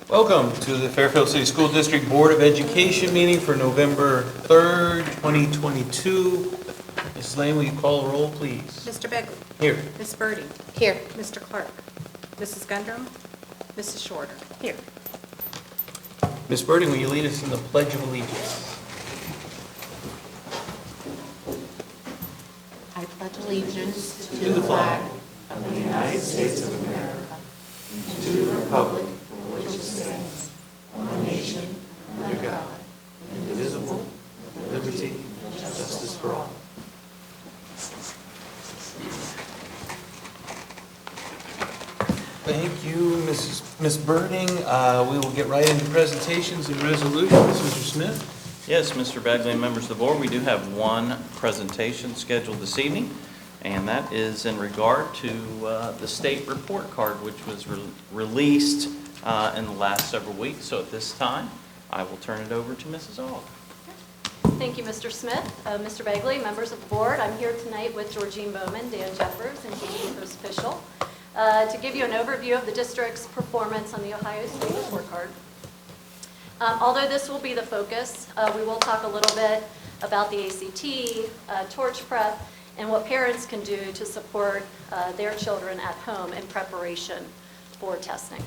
Welcome to the Fairfield City School District Board of Education meeting for November 3rd, 2022. Mrs. Lane, will you call the roll, please? Mr. Begley. Here. Ms. Birdie. Here. Mr. Clark. Mrs. Gundrum. Mrs. Shorter. Here. Ms. Birdie, will you lead us in the Pledge of Allegiance? I pledge allegiance To the flag of the United States of America, and to the republic for which it stands, one nation, under God, indivisible, with liberty and justice for all. Thank you, Ms. Birding. We will get right into presentations and resolutions. Mr. Smith? Yes, Mr. Bagley and members of the board, we do have one presentation scheduled this evening, and that is in regard to the state report card, which was released in the last several weeks. So at this time, I will turn it over to Mrs. Auld. Thank you, Mr. Smith. Mr. Bagley, members of the board, I'm here tonight with Georgine Bowman, Dan Jeffers, and Katie Post-Official to give you an overview of the district's performance on the Ohio State Report Card. Although this will be the focus, we will talk a little bit about the ACT, torch prep, and what parents can do to support their children at home in preparation for testing.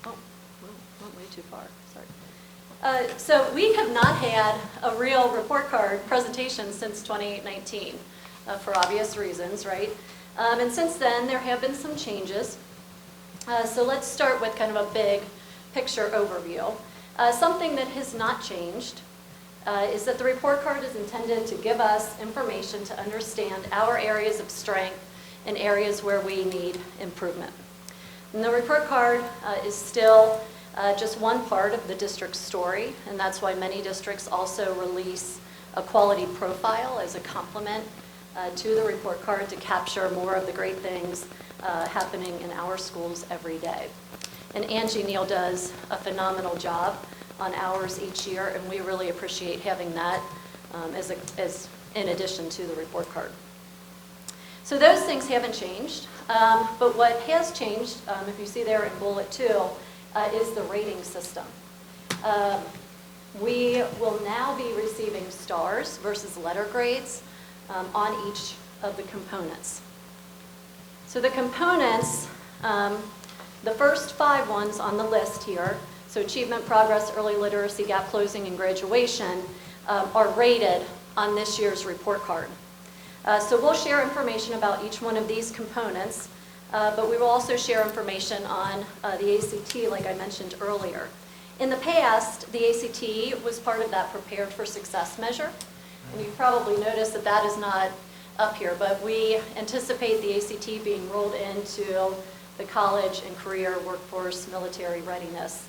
Oh, went way too far, sorry. So we have not had a real report card presentation since 2019 for obvious reasons, right? And since then, there have been some changes. So let's start with kind of a big picture overview. Something that has not changed is that the report card is intended to give us information to understand our areas of strength and areas where we need improvement. And the report card is still just one part of the district's story, and that's why many districts also release a quality profile as a complement to the report card to capture more of the great things happening in our schools every day. And Angie Neal does a phenomenal job on ours each year, and we really appreciate having that as in addition to the report card. So those things haven't changed, but what has changed, if you see there in bullet 2, is the rating system. We will now be receiving stars versus letter grades on each of the components. So the components, the first 5 ones on the list here, so achievement, progress, early literacy, gap closing, and graduation, are rated on this year's report card. So we'll share information about each one of these components, but we will also share information on the ACT, like I mentioned earlier. In the past, the ACT was part of that Prepared for Success measure, and you've probably noticed that that is not up here, but we anticipate the ACT being rolled into the college and career workforce military readiness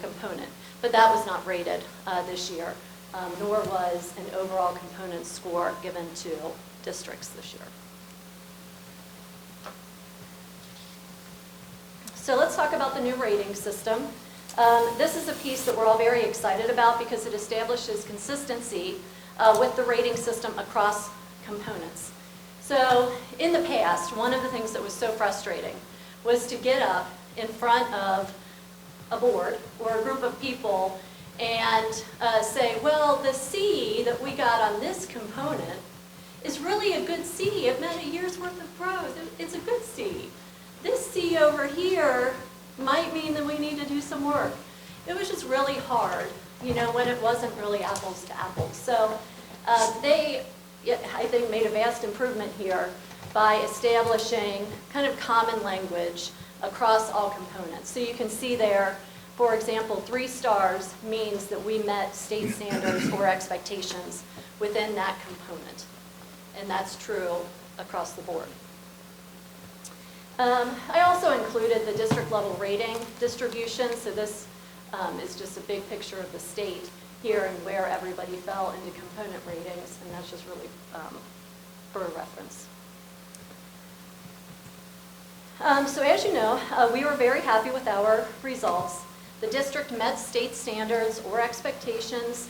component. But that was not rated this year, nor was an overall component score given to districts this year. So let's talk about the new rating system. This is a piece that we're all very excited about because it establishes consistency with the rating system across components. So in the past, one of the things that was so frustrating was to get up in front of a board or a group of people and say, well, the C that we got on this component is really a good C. It meant a year's worth of growth. It's a good C. This C over here might mean that we need to do some work. It was just really hard, you know, when it wasn't really apples to apples. So they, I think, made a vast improvement here by establishing kind of common language across all components. So you can see there, for example, 3 stars means that we met state standards or expectations within that component. And that's true across the board. I also included the district level rating distribution. So this is just a big picture of the state here and where everybody fell into component ratings, and that's just really for a reference. So as you know, we were very happy with our results. The district met state standards or expectations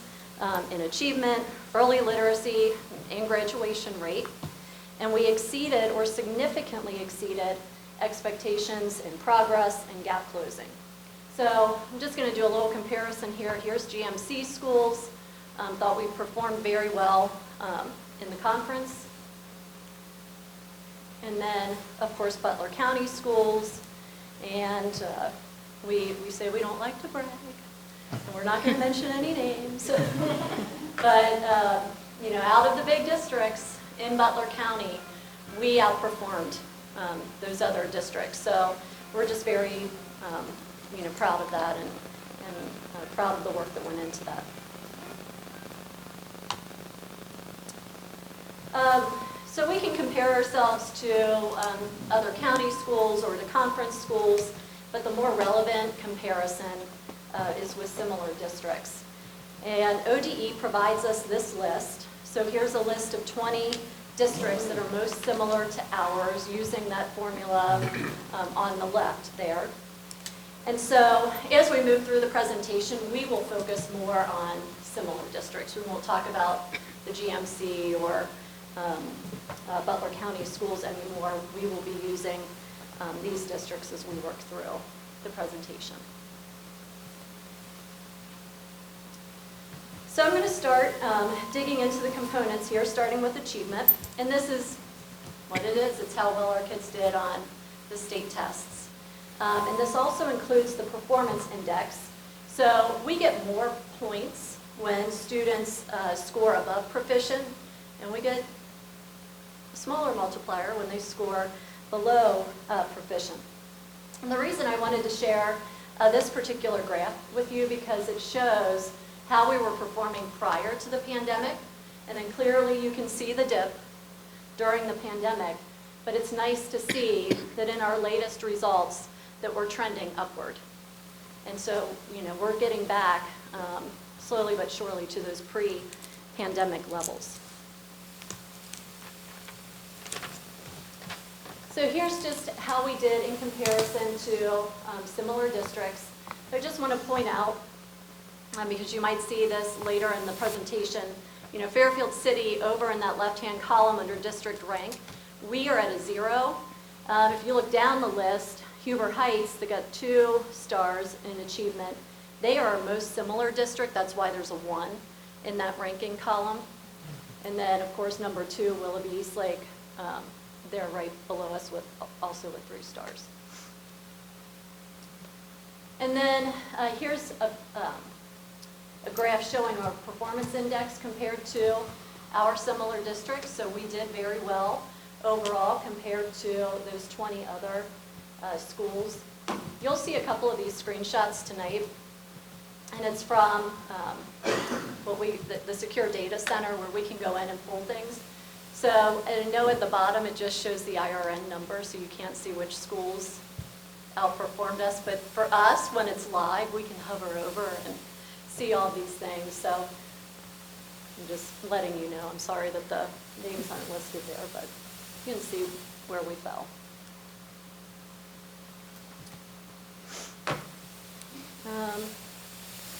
in achievement, early literacy, and graduation rate. And we exceeded or significantly exceeded expectations and progress, and gap closing. So I'm just going to do a little comparison here. Here's GMC schools. Thought we performed very well in the conference. And then, of course, Butler County schools. And we say we don't like to brag. And we're not going to mention any names. But, you know, out of the big districts in Butler County, we outperformed those other districts. So we're just very, you know, proud of that and proud of the work that went into that. So we can compare ourselves to other county schools or to conference schools, but the more relevant comparison is with similar districts. And ODE provides us this list. So here's a list of 20 districts that are most similar to ours using that formula on the left there. And so as we move through the presentation, we will focus more on similar districts. We won't talk about the GMC or Butler County schools anymore. We will be using these districts as we work through the presentation. So I'm going to start digging into the components here, starting with achievement. And this is what it is. It's how well our kids did on the state tests. And this also includes the performance index. So we get more points when students score above proficient, and we get a smaller multiplier when they score below proficient. And the reason I wanted to share this particular graph with you because it shows how we were performing prior to the pandemic, and then clearly you can see the dip during the pandemic, but it's nice to see that in our latest results that we're trending upward. And so, you know, we're getting back slowly but surely to those pre-pandemic levels. So here's just how we did in comparison to similar districts. I just want to point out, because you might see this later in the presentation, you know, Fairfield City over in that left-hand column under district rank, we are at a 0. If you look down the list, Huber Heights, they got 2 stars in achievement. They are our most similar district. That's why there's a 1 in that ranking column. And then, of course, number 2, Willoughby Eastlake, they're right below us with also with 3 stars. And then here's a graph showing our performance index compared to our similar districts. So we did very well overall compared to those 20 other schools. You'll see a couple of these screenshots tonight, and it's from the Secure Data Center where we can go in and pull things. So I know at the bottom it just shows the IRN number, so you can't see which schools outperformed us. But for us, when it's live, we can hover over and see all these things. So I'm just letting you know. I'm sorry that the names aren't listed there, but you can see where we fell.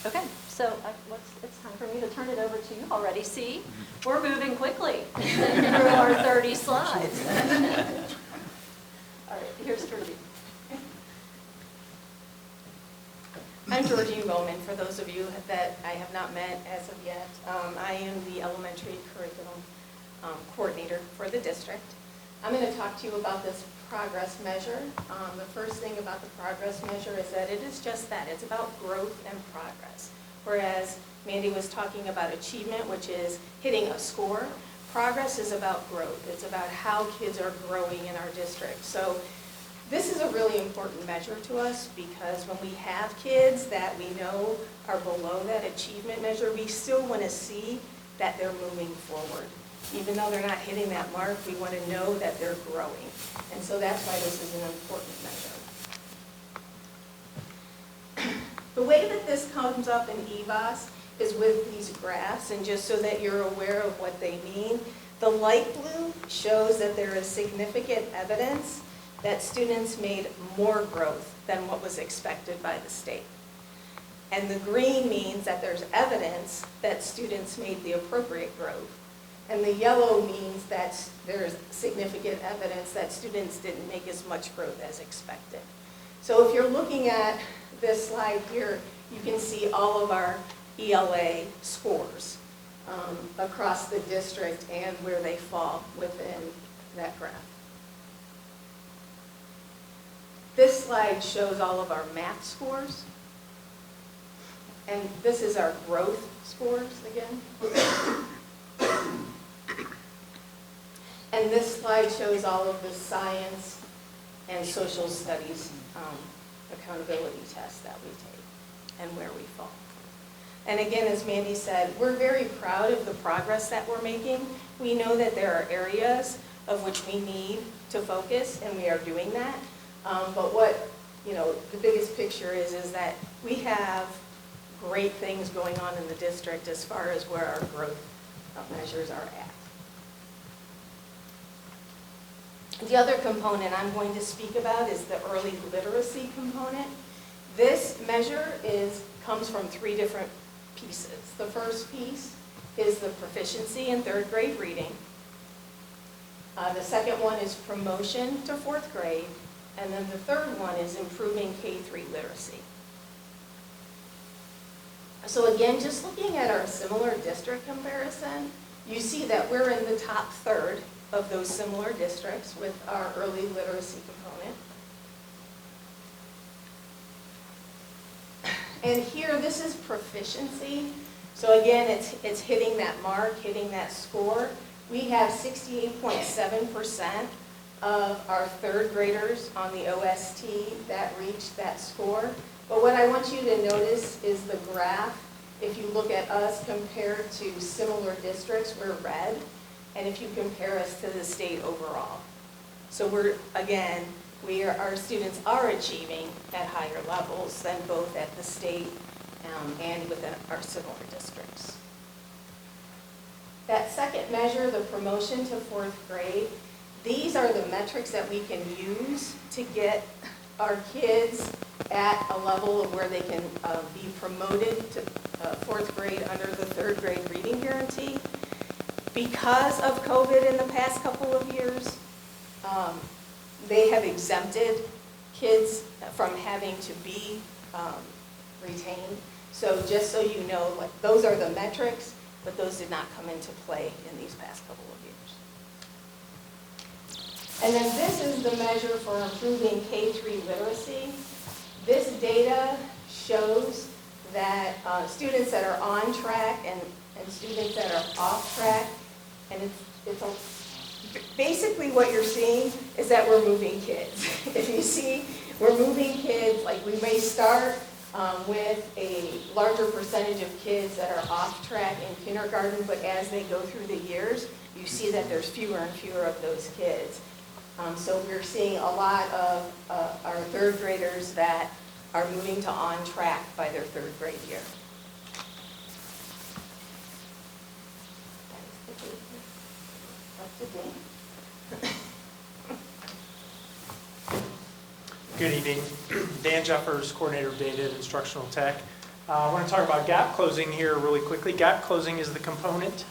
Okay, so it's time for me to turn it over to you already. See, we're moving quickly through our 30 slides. All right, here's Georgie. I'm Georgie Bowman, for those of you that I have not met as of yet. I am the elementary curriculum coordinator for the district. I'm going to talk to you about this progress measure. The first thing about the progress measure is that it is just that. It's about growth and progress. Whereas Mandy was talking about achievement, which is hitting a score, progress is about growth. It's about how kids are growing in our district. So this is a really important measure to us because when we have kids that we know are below that achievement measure, we still want to see that they're moving forward. Even though they're not hitting that mark, we want to know that they're growing. And so that's why this is an important measure. The way that this comes up in EVAS is with these graphs, and just so that you're aware of what they mean, the light blue shows that there is significant evidence that students made more growth than what was expected by the state. And the green means that there's evidence that students made the appropriate growth. And the yellow means that there's significant evidence that students didn't make as much growth as expected. So if you're looking at this slide here, you can see all of our ELA scores across the district and where they fall within that graph. This slide shows all of our math scores. And this is our growth scores again. And this slide shows all of the science and social studies accountability tests that we take and where we fall. And again, as Mandy said, we're very proud of the progress that we're making. We know that there are areas of which we need to focus, and we are doing that. But what, the biggest picture is that we have great things going on in the district as far as where our growth measures are at. The other component I'm going to speak about is the early literacy component. This measure comes from 3 different pieces. The first piece is the proficiency in 3rd grade reading. The second one is promotion to 4th grade. And then the third one is improving K-3 literacy. So again, just looking at our similar district comparison, you see that we're in the top third of those similar districts with our early literacy component. And here, this is proficiency. So again, it's hitting that mark, hitting that score. We have 68.7% of our 3rd graders on the OST that reached that score. But what I want you to notice is the graph. If you look at us compared to similar districts, we're red. And if you compare us to the state overall. So our students are achieving at higher levels than both at the state and within our similar districts. That second measure, the promotion to 4th grade, these are the metrics that we can use to get our kids at a level of where they can be promoted to 4th grade under the 3rd grade reading guarantee. Because of COVID in the past couple of years, they have exempted kids from having to be retained. So just so you know, those are the metrics, but those did not come into play in these past couple of years. And then this is the measure for improving K-3 literacy. This data shows that students that are on track and students that are off track, and basically what you're seeing is that we're moving kids. If you see, we're moving kids, like we may start with a larger percentage of kids that are off track in kindergarten, but as they go through the years, you see that there's fewer and fewer of those kids. So we're seeing a lot of our 3rd graders that are moving to on track by their 3rd grade year. Good evening. Dan Jeffers, Coordinator of Data and Instructional Tech. I want to talk about gap closing here really quickly. Gap closing is the component,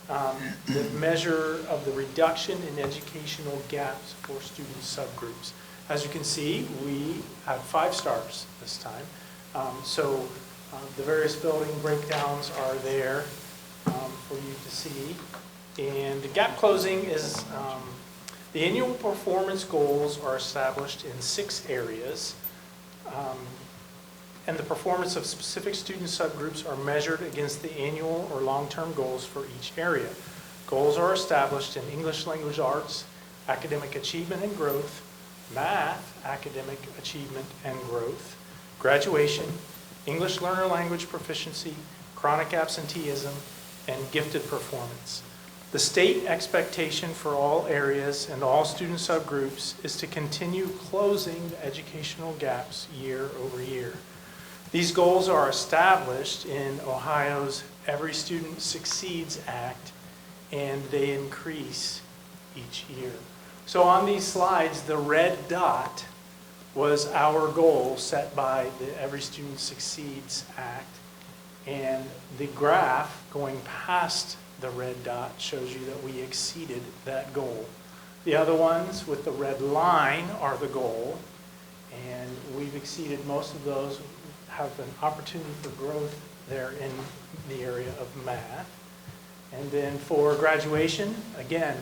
the measure of the reduction in educational gaps for student subgroups. As you can see, we have 5 stars this time. The various building breakdowns are there for you to see. And the gap closing is, the annual performance goals are established in 6 areas. And the performance of specific student subgroups are measured against the annual or long-term goals for each area. Goals are established in English language arts, academic achievement and growth, math, academic achievement and growth, graduation, English learner language proficiency, chronic absenteeism, and gifted performance. The state expectation for all areas and all student subgroups is to continue closing the educational gaps year over year. These goals are established in Ohio's Every Student Succeeds Act, and they increase each year. So on these slides, the red dot was our goal set by the Every Student Succeeds Act, And the graph going past the red dot shows you that we exceeded that goal. The other ones with the red line are the goal, and we've exceeded most of those, have an opportunity for growth there in the area of math. And then for graduation, again,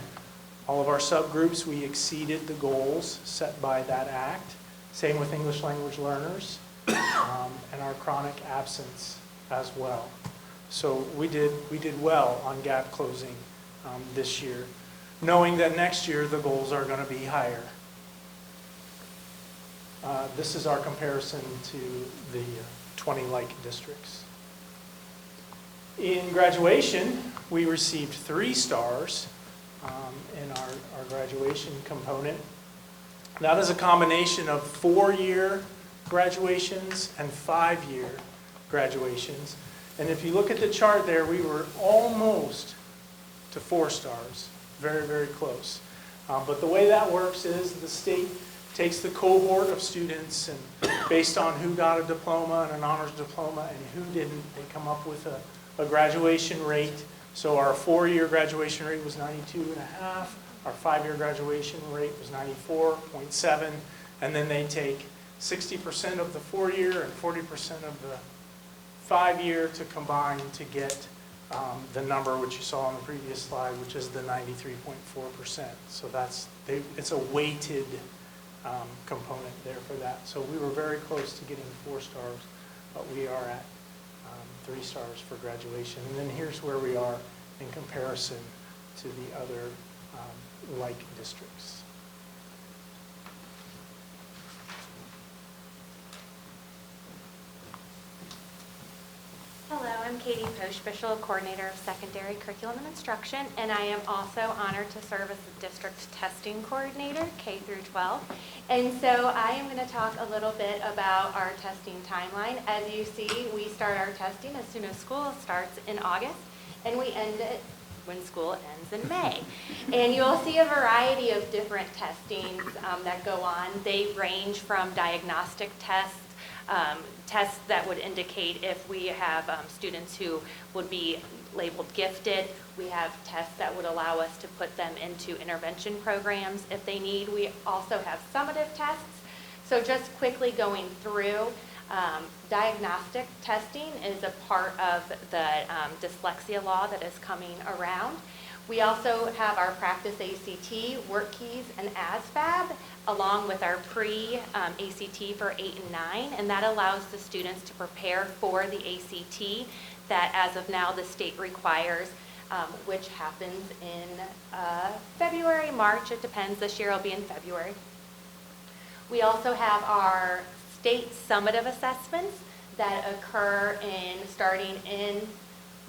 all of our subgroups, we exceeded the goals set by that act. Same with English language learners and our chronic absence as well. So we did well on gap closing this year, knowing that next year the goals are going to be higher. This is our comparison to the 20 like districts. In graduation, we received 3 stars in our graduation component. That is a combination of 4-year graduations and 5-year graduations. And if you look at the chart there, we were almost to 4 stars, very, very close. But the way that works is the state takes the cohort of students, and based on who got a diploma and an honors diploma and who didn't, they come up with a graduation rate. So our 4-year graduation rate was 92.5. Our 5-year graduation rate was 94.7. And then they take 60% of the 4-year and 40% of the 5-year to combine to get the number which you saw on the previous slide, which is the 93.4%. So it's a weighted component there for that. So we were very close to getting 4 stars, but we are at 3 stars for graduation. And then here's where we are in comparison to the other like districts. Hello, I'm Katie Poshbischel, Coordinator of Secondary Curriculum and Instruction, and I am also honored to serve as the District Testing Coordinator, K through 12. And so I am going to talk a little bit about our testing timeline. As you see, we start our testing as soon as school starts in August, and we end it when school ends in May. And you'll see a variety of different testings that go on. They range from diagnostic tests, tests that would indicate if we have students who would be labeled gifted. We have tests that would allow us to put them into intervention programs if they need. We also have summative tests. So just quickly going through, diagnostic testing is a part of the dyslexia law that is coming around. We also have our Practice ACT, Work Keys, and ASVAB, along with our pre-ACT for 8 and 9, and that allows the students to prepare for the ACT that as of now the state requires, which happens in February, March, it depends. This year it'll be in February. We also have our state summative assessments that occur starting in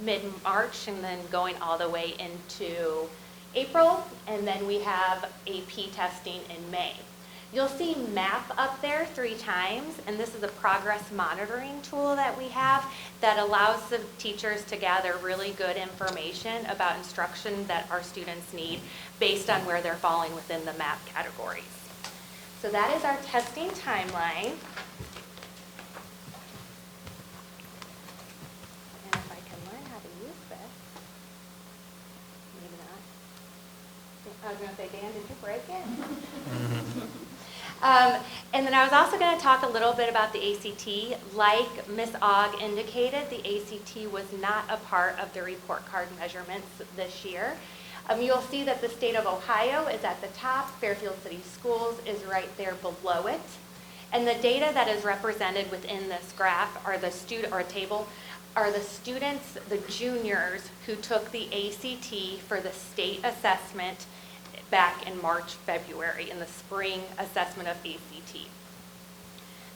mid-March and then going all the way into April, and then we have AP testing in May. You'll see MAP up there 3 times, and this is a progress monitoring tool that we have that allows the teachers to gather really good information about instruction that our students need based on where they're falling within the MAP categories. So that is our testing timeline. And if I can learn how to use this, maybe not. I was going to say, Dan, did you break it? And then I was also going to talk a little bit about the ACT. Like Ms. Ogg indicated, the ACT was not a part of the report card measurements this year. You'll see that the state of Ohio is at the top. Fairfield City Schools is right there below it. And the data that is represented within this graph are the table are the students, the juniors who took the ACT for the state assessment back in March, February, in the spring assessment of ACT.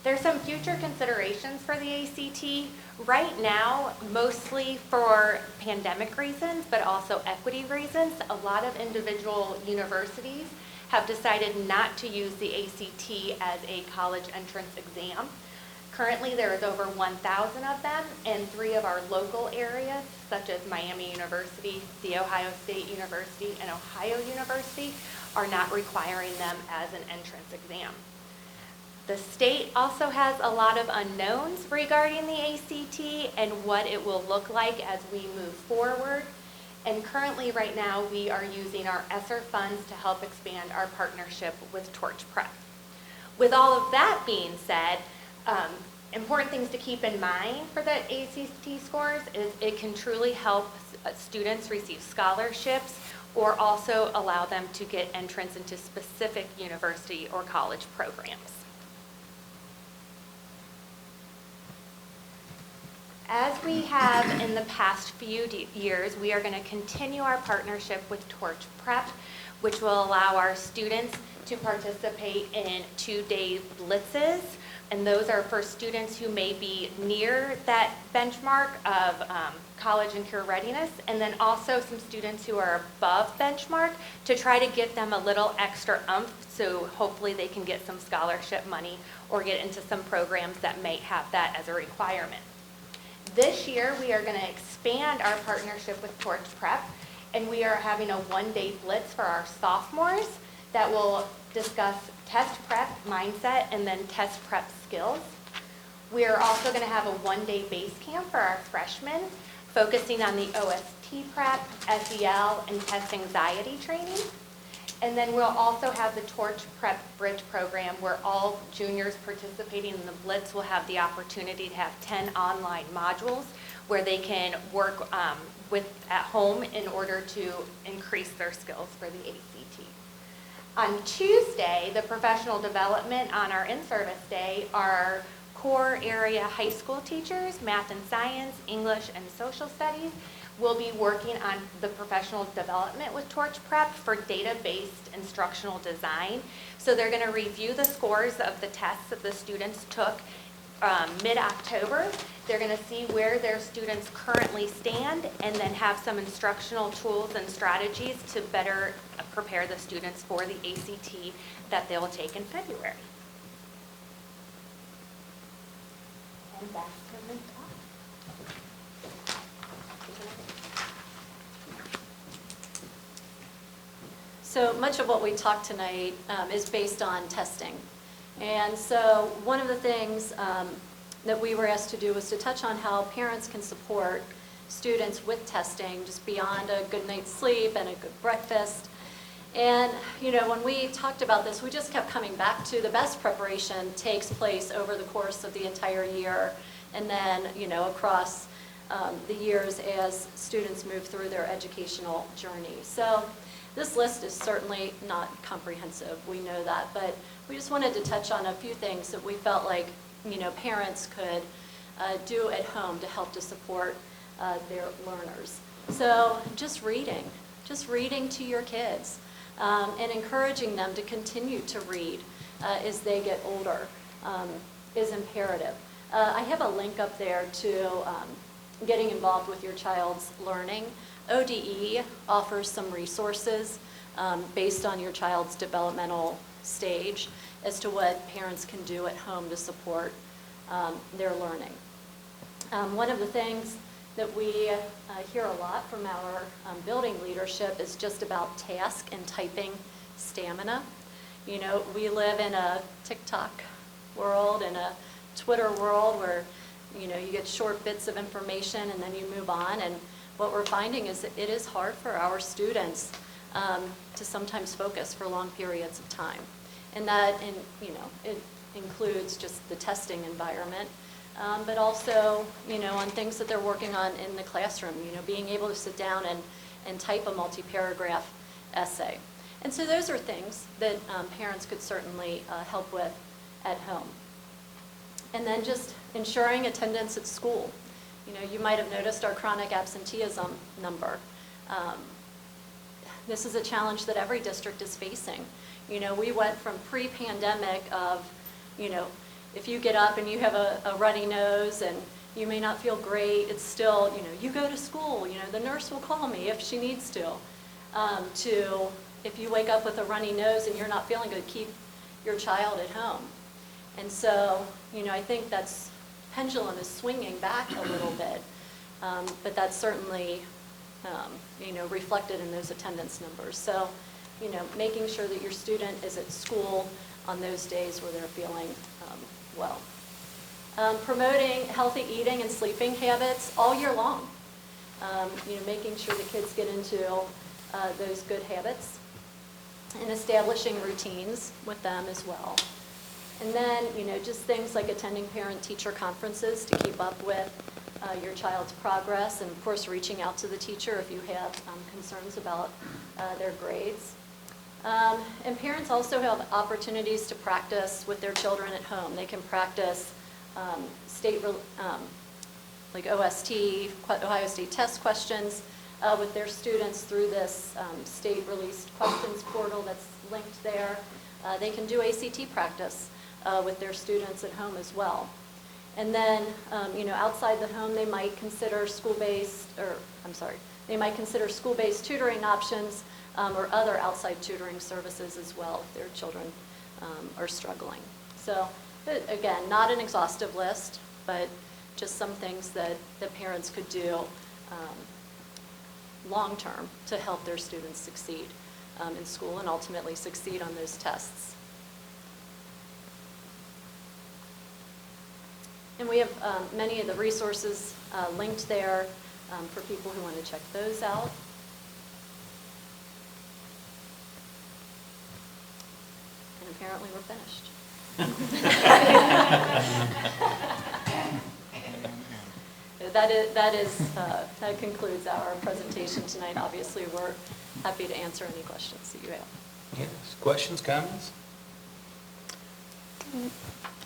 There's some future considerations for the ACT. Right now, mostly for pandemic reasons, but also equity reasons, a lot of individual universities have decided not to use the ACT as a college entrance exam. Currently, there is over 1,000 of them, and 3 of our local areas, such as Miami University, The Ohio State University, and Ohio University, are not requiring them as an entrance exam. The state also has a lot of unknowns regarding the ACT and what it will look like as we move forward. And currently, right now, we are using our ESSER funds to help expand our partnership with Torch Prep. With all of that being said, important things to keep in mind for the ACT scores is it can truly help students receive scholarships or also allow them to get entrance into specific university or college programs. As we have in the past few years, we are going to continue our partnership with Torch Prep, which will allow our students to participate in 2-day blitzes. And those are for students who may be near that benchmark of college and career readiness, and then also some students who are above benchmark to try to get them a little extra oomph, so hopefully they can get some scholarship money or get into some programs that may have that as a requirement. This year, we are going to expand our partnership with Torch Prep, and we are having a 1-day blitz for our sophomores that will discuss test prep mindset and then test prep skills. We are also going to have a 1-day base camp for our freshmen, focusing on the OST prep, SEL, and test anxiety training. And then we'll also have the Torch Prep Bridge program where all juniors participating in the Blitz will have the opportunity to have 10 online modules where they can work at home in order to increase their skills for the ACT. On Tuesday, the professional development on our in-service day are core area high school teachers, math and science, English, and social studies. We'll be working on the professional development with Torch Prep for data-based instructional design. So they're going to review the scores of the tests that the students took mid-October. They're going to see where their students currently stand and then have some instructional tools and strategies to better prepare the students for the ACT that they'll take in February. And back to Ms. Todd. So much of what we talked tonight is based on testing. And so one of the things that we were asked to do was to touch on how parents can support students with testing just beyond a good night's sleep and a good breakfast. And when we talked about this, we just kept coming back to the best preparation takes place over the course of the entire year and then across the years as students move through their educational journey. So this list is certainly not comprehensive, we know that, but we just wanted to touch on a few things that we felt like parents could do at home to help to support their learners. So just reading to your kids and encouraging them to continue to read as they get older is imperative. I have a link up there to getting involved with your child's learning. ODE offers some resources based on your child's developmental stage as to what parents can do at home to support their learning. One of the things that we hear a lot from our building leadership is just about task and typing stamina. We live in a TikTok world and a Twitter world where you get short bits of information and then you move on, and what we're finding is that it is hard for our students to sometimes focus for long periods of time. And that, it includes just the testing environment, but also, on things that they're working on in the classroom, being able to sit down and type a multi-paragraph essay. And so those are things that parents could certainly help with at home. And then just ensuring attendance at school. You might have noticed our chronic absenteeism number. This is a challenge that every district is facing. We went from pre-pandemic of, if you get up and you have a runny nose and you may not feel great, it's still, you go to school, the nurse will call me if she needs to if you wake up with a runny nose and you're not feeling good, keep your child at home. And so, I think that's pendulum is swinging back a little bit, but that's certainly, reflected in those attendance numbers. So, making sure that your student is at school on those days where they're feeling well. Promoting healthy eating and sleeping habits all year long. Making sure the kids get into those good habits and establishing routines with them as well. And then, just things like attending parent-teacher conferences to keep up with your child's progress, and of course, reaching out to the teacher if you have concerns about their grades. And parents also have opportunities to practice with their children at home. They can practice like OST, Ohio State test questions with their students through this state-released questions portal that's linked there. They can do ACT practice with their students at home as well. And then, outside the home, they might consider school-based tutoring options or other outside tutoring services as well if their children are struggling. So, again, not an exhaustive list, but just some things that the parents could do long-term to help their students succeed in school and ultimately succeed on those tests. And we have many of the resources linked there for people who want to check those out. And apparently we're finished. That concludes our presentation tonight. Obviously, we're happy to answer any questions that you have. Yes, questions, comments? I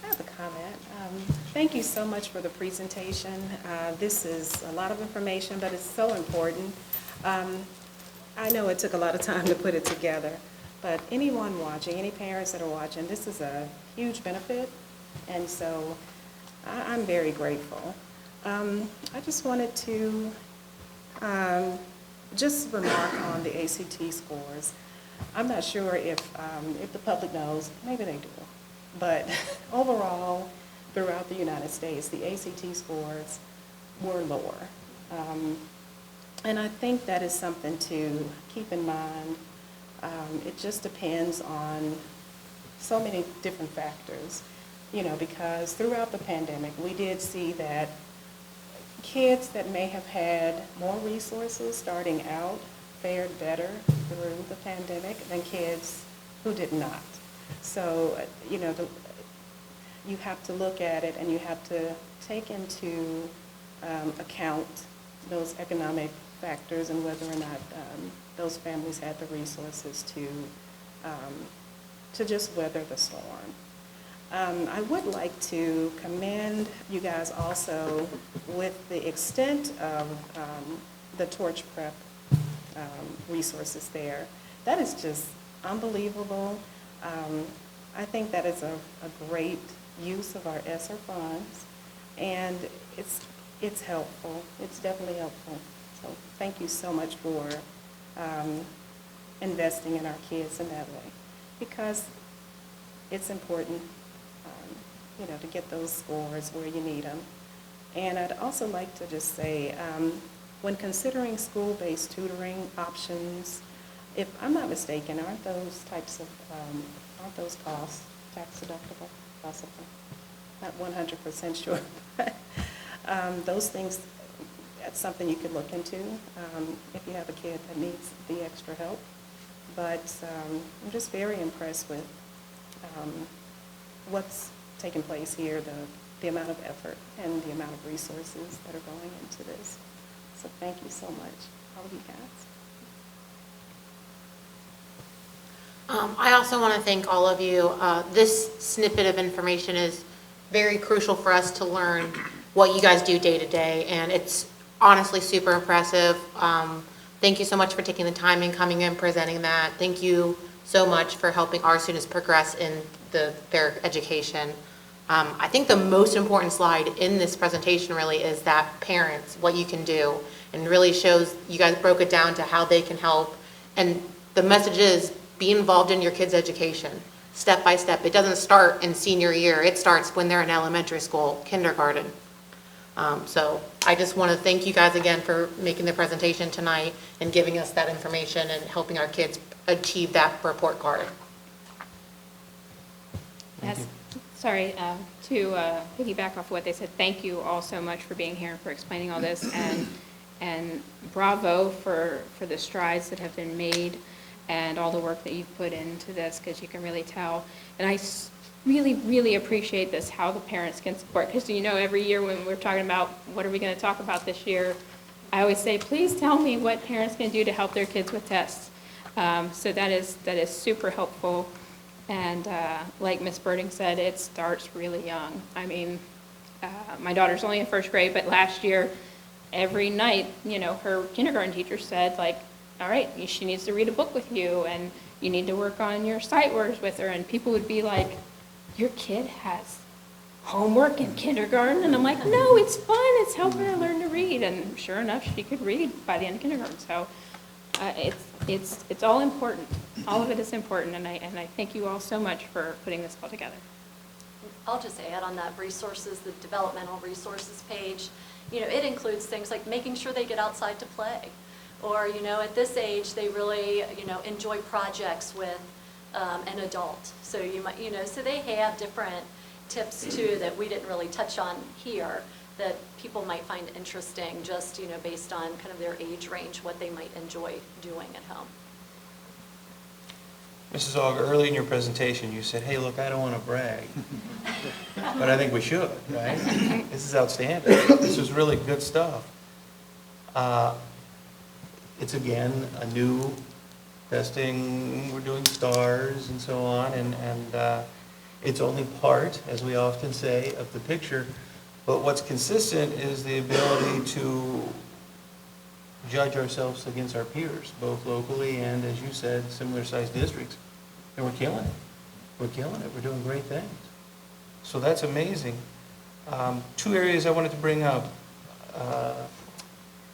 have a comment. Thank you so much for the presentation. This is a lot of information, but it's so important. I know it took a lot of time to put it together, but anyone watching, any parents that are watching, this is a huge benefit, and so I'm very grateful. I just wanted to just remark on the ACT scores. I'm not sure if the public knows, maybe they do, but overall, throughout the United States, the ACT scores were lower. And I think that is something to keep in mind. It just depends on so many different factors, because throughout the pandemic, we did see that kids that may have had more resources starting out fared better through the pandemic than kids who did not. So, you have to look at it and you have to take into account those economic factors and whether or not those families had the resources to just weather the storm. I would like to commend you guys also with the extent of the Torch Prep resources there. That is just unbelievable. I think that is a great use of our ESSER funds, and it's helpful. It's definitely helpful. So thank you so much for investing in our kids in that way, because it's important, to get those scores where you need them. And I'd also like to just say, when considering school-based tutoring options, if I'm not mistaken, aren't those costs tax deductible, possibly? Not 100% sure, but those things, that's something you could look into if you have a kid that needs the extra help. But I'm just very impressed with what's taking place here, the amount of effort and the amount of resources that are going into this. So thank you so much, all of you guys. I also want to thank all of you. This snippet of information is very crucial for us to learn what you guys do day to day, and it's honestly super impressive. Thank you so much for taking the time and coming and presenting that. Thank you so much for helping our students progress in their education. I think the most important slide in this presentation really is that parents, what you can do, and really shows you guys broke it down to how they can help. And the message is, be involved in your kids' education, step by step. It doesn't start in senior year. It starts when they're in elementary school, kindergarten. So I just want to thank you guys again for making the presentation tonight and giving us that information and helping our kids achieve that report card. Sorry, to piggyback off what they said, thank you all so much for being here and for explaining all this, and bravo for the strides that have been made and all the work that you've put into this, because you can really tell. And I really, really appreciate this, how the parents can support, because every year when we're talking about what are we going to talk about this year, I always say, please tell me what parents can do to help their kids with tests. So that is super helpful. And like Ms. Birding said, it starts really young. I mean, my daughter's only in first grade, but last year, every night, her kindergarten teacher said, like, all right, she needs to read a book with you, and you need to work on your sight words with her. And people would be like, your kid has homework in kindergarten? And I'm like, no, it's fun. It's helping her learn to read. And sure enough, she could read by the end of kindergarten. So it's all important. All of it is important, and I thank you all so much for putting this all together. I'll just add on that resources, the developmental resources page, it includes things like making sure they get outside to play. Or, at this age, they really, enjoy projects with an adult. So you might, so they have different tips too that we didn't really touch on here that people might find interesting just, based on kind of their age range, what they might enjoy doing at home. Mrs. Aug, early in your presentation, you said, hey, look, I don't want to brag, but I think we should, right? This is outstanding. This is really good stuff. It's, again, a new testing. We're doing STARS and so on, and it's only part, as we often say, of the picture. But what's consistent is the ability to judge ourselves against our peers, both locally and, as you said, similar-sized districts. And we're killing it. We're killing it. We're doing great things. So that's amazing. Two areas I wanted to bring up.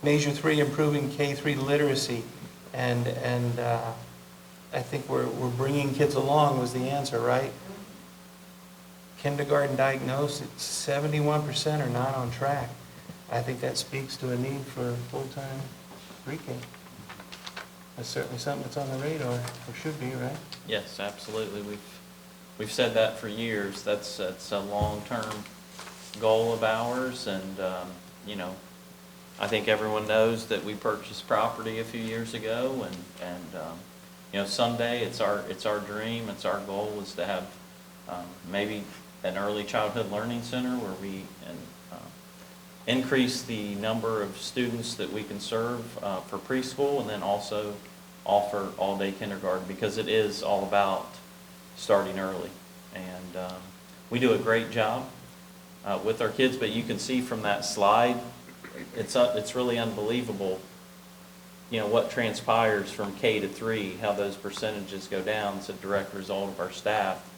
Measure 3, improving K-3 literacy. And I think we're bringing kids along was the answer, right? Kindergarten diagnosis, 71% are not on track. I think that speaks to a need for full-time pre-K. That's certainly something that's on the radar, or should be, right? Yes, absolutely. We've said that for years. That's a long-term goal of ours, and I think everyone knows that we purchased property a few years ago, and someday it's our dream, it's our goal is to have maybe an early childhood learning center where we increase the number of students that we can serve for preschool, and then also offer all-day kindergarten, because it is all about starting early. And we do a great job with our kids, but you can see from that slide, it's really unbelievable, what transpires from K to 3, how those percentages go down. It's a direct result of our staff,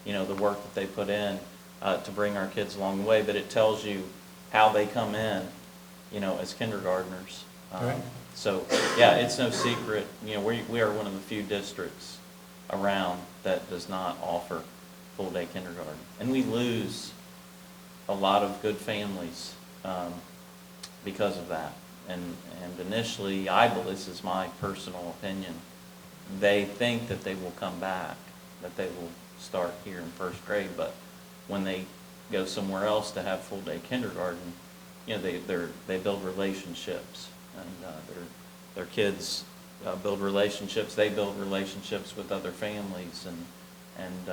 the work that they put in to bring our kids along the way, but it tells you how they come in, as kindergartners. Right. So, yeah, it's no secret, we are one of the few districts around that does not offer full-day kindergarten. And we lose a lot of good families because of that. And initially, this is my personal opinion, they think that they will come back, that they will start here in first grade, but when they go somewhere else to have full-day kindergarten, they build relationships, and their kids build relationships. They build relationships with other families, and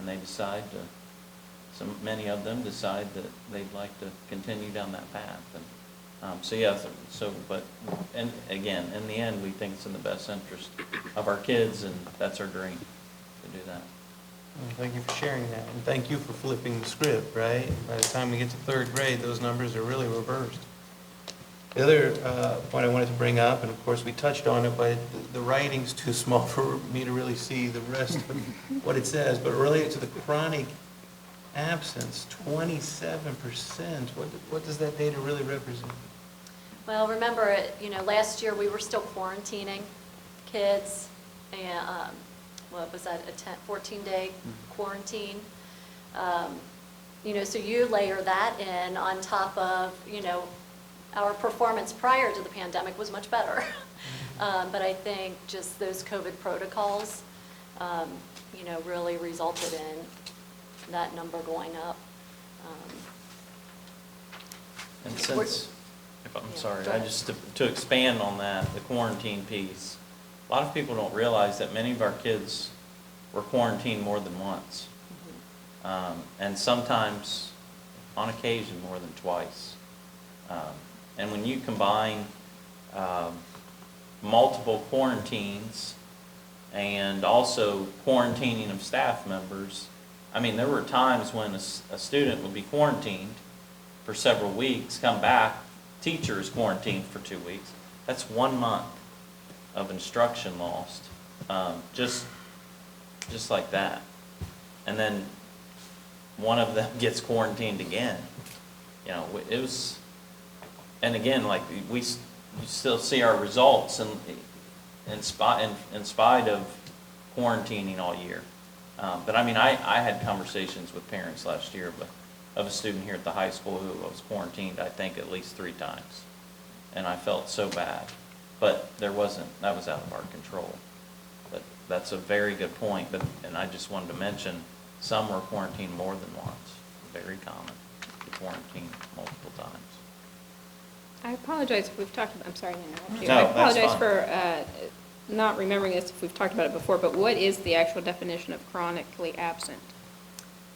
they decide to. Many of them decide that they'd like to continue down that path, and again, in the end, we think it's in the best interest of our kids, and that's our dream to do that. Well, thank you for sharing that, and thank you for flipping the script, right? By the time we get to third grade, those numbers are really reversed. The other point I wanted to bring up, and of course we touched on it, but the writing's too small for me to really see the rest of what it says, but related to the chronic absence, 27%. What does that data really represent? Well, remember, last year we were still quarantining kids, and what was that, a 14-day quarantine? So you layer that in on top of, our performance prior to the pandemic was much better. But I think just those COVID protocols, really resulted in that number going up. And since, if I'm Yeah, sorry, go ahead. to expand on that, the quarantine piece, a lot of people don't realize that many of our kids were quarantined more than once. And sometimes, on occasion, more than twice. And when you combine multiple quarantines and also quarantining of staff members, I mean, there were times when a student would be quarantined for several weeks, come back, teacher is quarantined for 2 weeks. That's 1 month of instruction lost, just like that. And then one of them gets quarantined again. You know, it was, and again, like, we still see our results in spite of quarantining all year. But I mean, I had conversations with parents last year of a student here at the high school who was quarantined, I think, at least 3 times. And I felt so bad. But that was out of our control. But that's a very good point. And I just wanted to mention, some were quarantined more than once. Very common to quarantine multiple times. I apologize if we've talked about, I'm sorry to interrupt you. No, I that's apologize fine. for not remembering this if we've talked about it before, but what is the actual definition of chronically absent?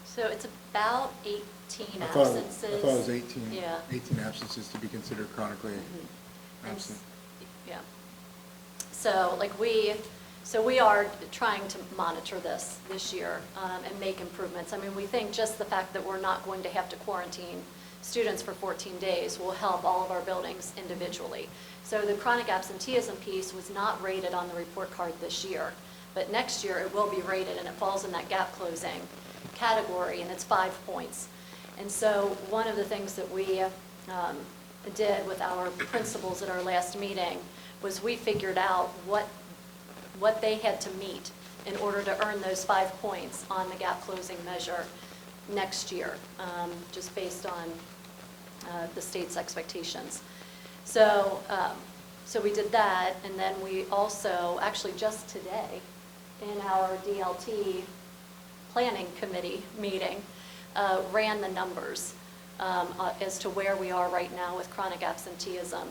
So it's about 18 I thought absences. it was 18, Yeah. 18 absences to be considered chronically And absent. Yeah. So we are trying to monitor this year and make improvements. I mean, we think just the fact that we're not going to have to quarantine students for 14 days will help all of our buildings individually. So the chronic absenteeism piece was not rated on the report card this year, but next year it will be rated, and it falls in that gap closing category, and it's 5 points. And so one of the things that we did with our principals at our last meeting was we figured out what they had to meet in order to earn those 5 points on the gap closing measure next year, just based on the state's expectations. So we did that, and then we also, actually just today, in our DLT planning committee meeting, ran the numbers as to where we are right now with chronic absenteeism.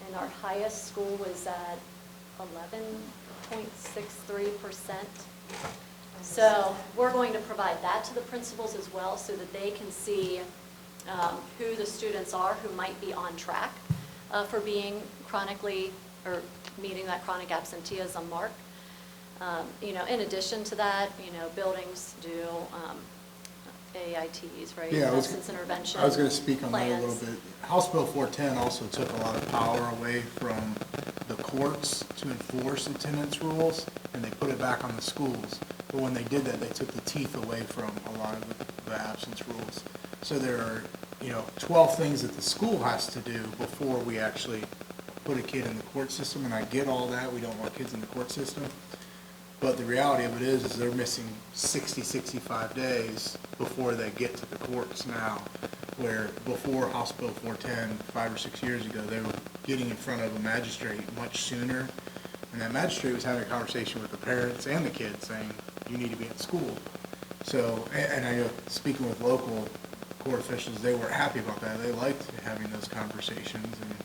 And our highest school was at 11.63%. So we're going to provide that to the principals as well, so that they can see who the students are who might be on track for being chronically, or meeting that chronic absenteeism mark. You know, in addition to that, you know, buildings do AITs, right? Yeah, Absence intervention I was going to speak on that a little plans. bit. House Bill 410 also took a lot of power away from the courts to enforce attendance rules, and they put it back on the schools. But when they did that, they took the teeth away from a lot of the absence rules. So there are, 12 things that the school has to do before we actually put a kid in the court system, and I get all that. We don't want kids in the court system. But the reality of it is they're missing 60, 65 days before they get to the courts now, where before House Bill 410, 5 or 6 years ago, they were getting in front of a magistrate much sooner. And that magistrate was having a conversation with the parents and the kids saying, you need to be at school. So, and I know, speaking with local court officials, they weren't happy about that. They liked having those conversations. And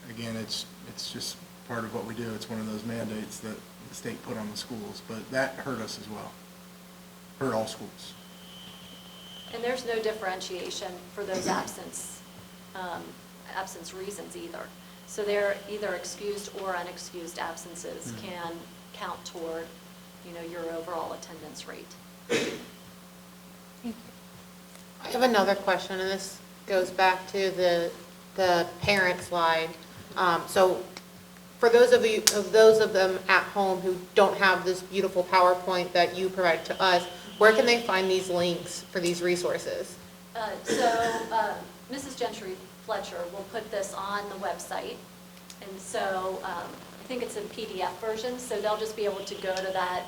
again, it's just part of what we do. It's one of those mandates that the state put on the schools, but that hurt us as well. Hurt all schools. And there's no differentiation for those absence reasons either. So they're either excused or unexcused absences can count toward, your overall attendance rate. I have another question, and this goes back to the parent slide. So for those of them at home who don't have this beautiful PowerPoint that you provide to us, where can they find these links for these resources? Mrs. Gentry Fletcher will put this on the website. And so I think it's a PDF version, so they'll just be able to go to that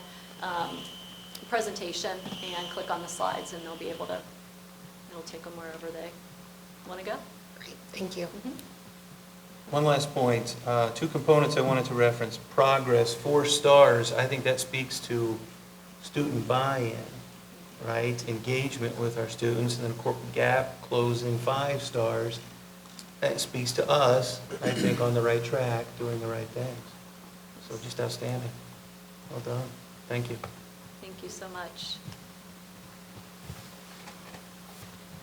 presentation and click on the slides, and they'll be able to, it'll take them wherever they want to go. Great, thank you. One last point, 2 components I wanted to reference. Progress, 4 stars, I think that speaks to student buy-in. right? Engagement with our students, and then corporate gap closing 5 stars. That speaks to us, I think, on the right track, doing the right things. So just outstanding. Well done. Thank you. Thank you so much.